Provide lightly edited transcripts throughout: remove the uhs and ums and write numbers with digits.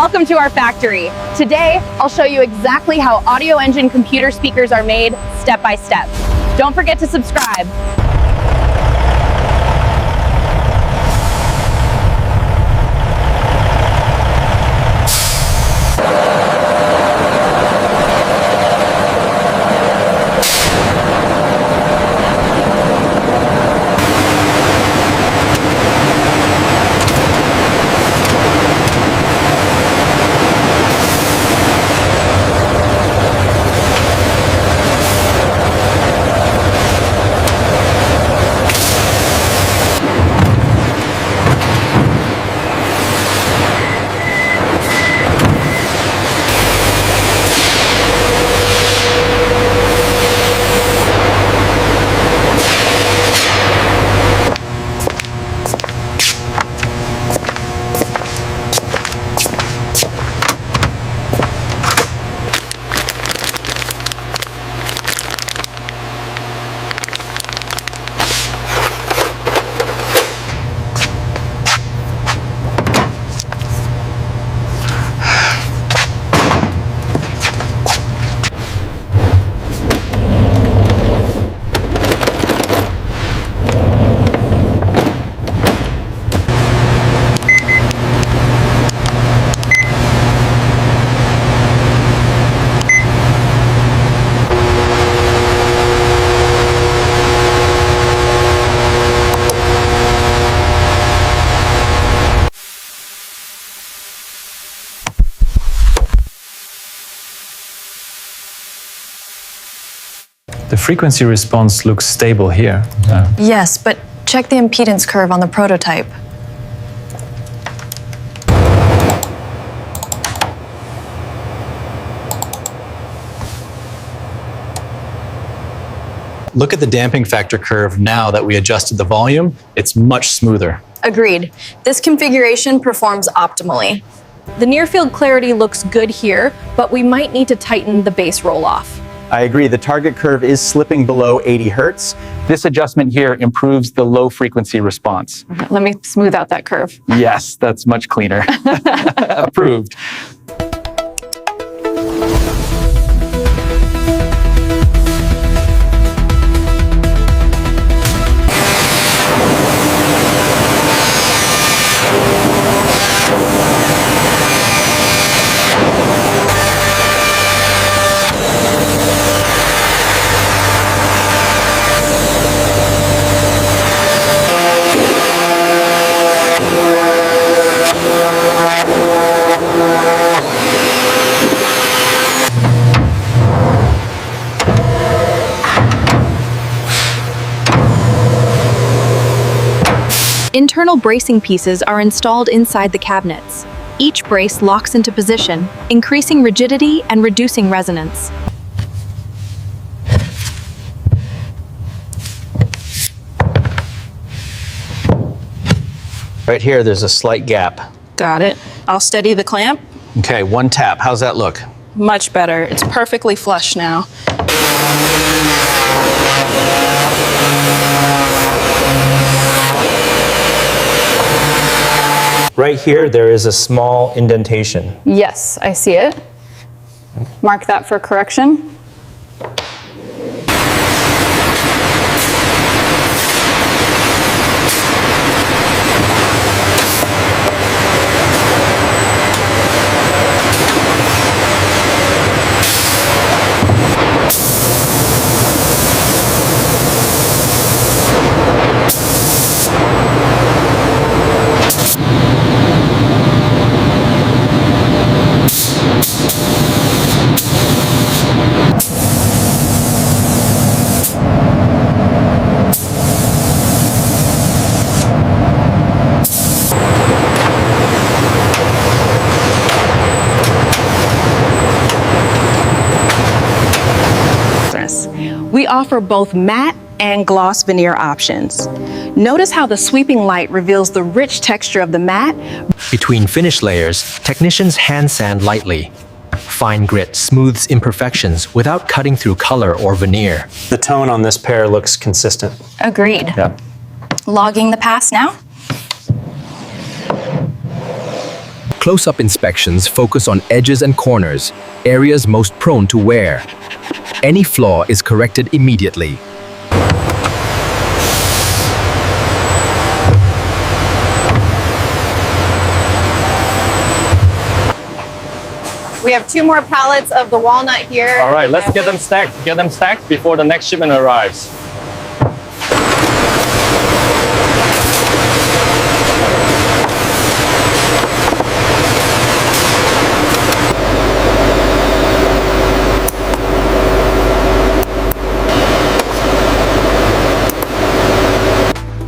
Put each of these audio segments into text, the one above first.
Welcome to our factory. Today, I'll show you exactly how Audioengine computer speakers are made step by step. Don't forget to subscribe. The frequency response looks stable here. Yes, but check the impedance curve on the prototype. Look at the damping factor curve now that we adjusted the volume. It's much smoother. Agreed. This configuration performs optimally. The near-field clarity looks good here, but we might need to tighten the bass roll-off. I agree, the target curve is slipping below 80 Hertz. This adjustment here improves the low frequency response. Let me smooth out that curve. Yes, that's much cleaner. Approved. Internal bracing pieces are installed inside the cabinets. Each brace locks into position, increasing rigidity and reducing resonance. Right here, there's a slight gap. Got it. I'll steady the clamp. Okay, one tap. How's that look? Much better. It's perfectly flush now. Right here, there is a small indentation. Yes, I see it. Mark that for correction. We offer both matte and gloss veneer options. Notice how the sweeping light reveals the rich texture of the matte. Between finish layers, technicians hand sand lightly. Fine grit smooths imperfections without cutting through color or veneer. The tone on this pair looks consistent. Agreed. Yeah. Logging the pass now. Close-up inspections focus on edges and corners, areas most prone to wear. Any flaw is corrected immediately. We have 2 more pallets of the walnut here. All right, let's get them stacked before the next shipment arrives.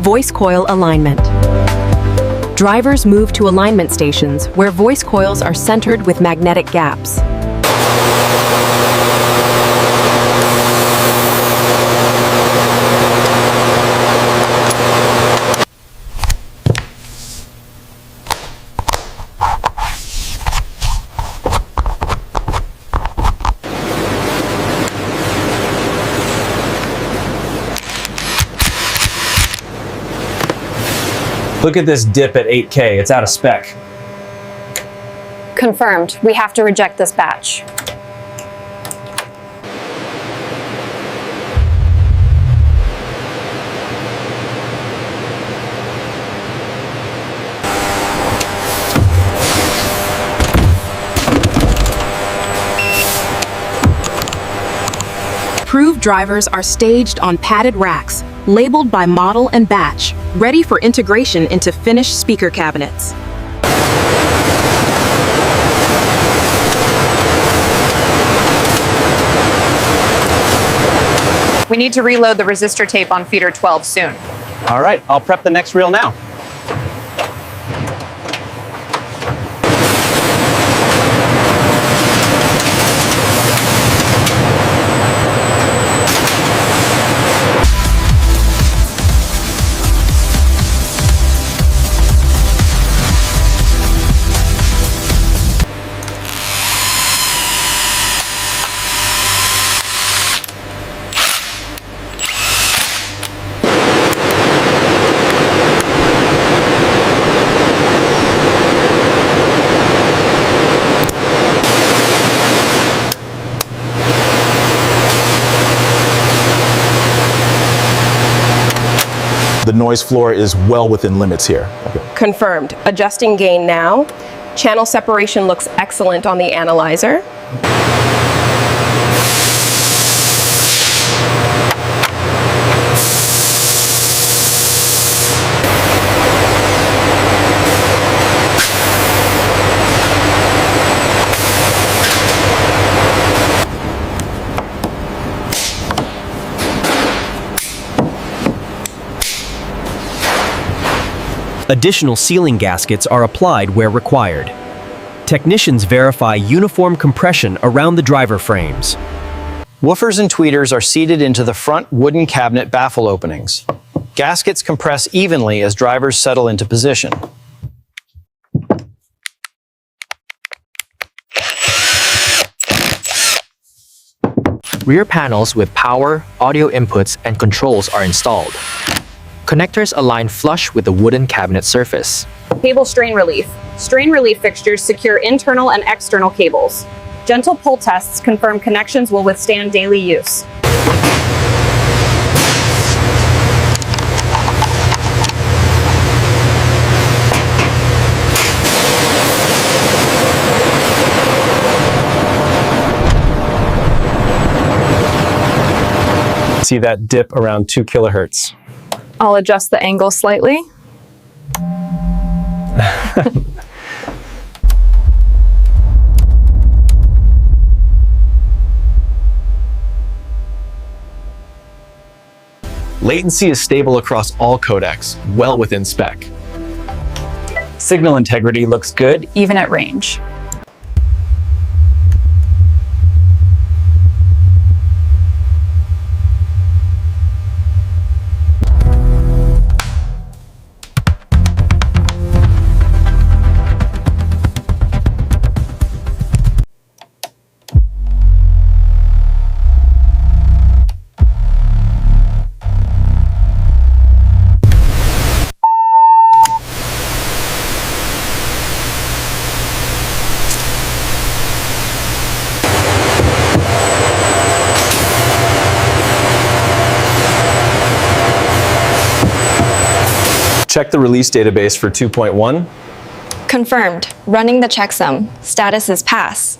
Voice coil alignment. Drivers move to alignment stations where voice coils are centered with magnetic gaps. Look at this dip at 8K. It's out of spec. Confirmed. We have to reject this batch. Approved drivers are staged on padded racks, labeled by model and batch, ready for integration into finished speaker cabinets. We need to reload the resistor tape on feeder 12 soon. All right, I'll prep the next reel now. The noise floor is well within limits here. Okay. Confirmed. Adjusting gain now. Channel separation looks excellent on the analyzer. Additional sealing gaskets are applied where required. Technicians verify uniform compression around the driver frames. Woofers and tweeters are seated into the front wooden cabinet baffle openings. Gaskets compress evenly as drivers settle into position. Rear panels with power, audio inputs, and controls are installed. Connectors align flush with the wooden cabinet surface. Cable strain relief. Strain relief fixtures secure internal and external cables. Gentle pull tests confirm connections will withstand daily use. See that dip around 2 kilohertz. I'll adjust the angle slightly. Latency is stable across all codecs, well within spec. Signal integrity looks good, even at range. Check the release database for 2.1. Confirmed. Running the checksum. Status is pass.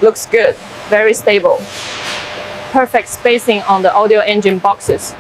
Looks good, very stable. Perfect spacing on the audio engine boxes.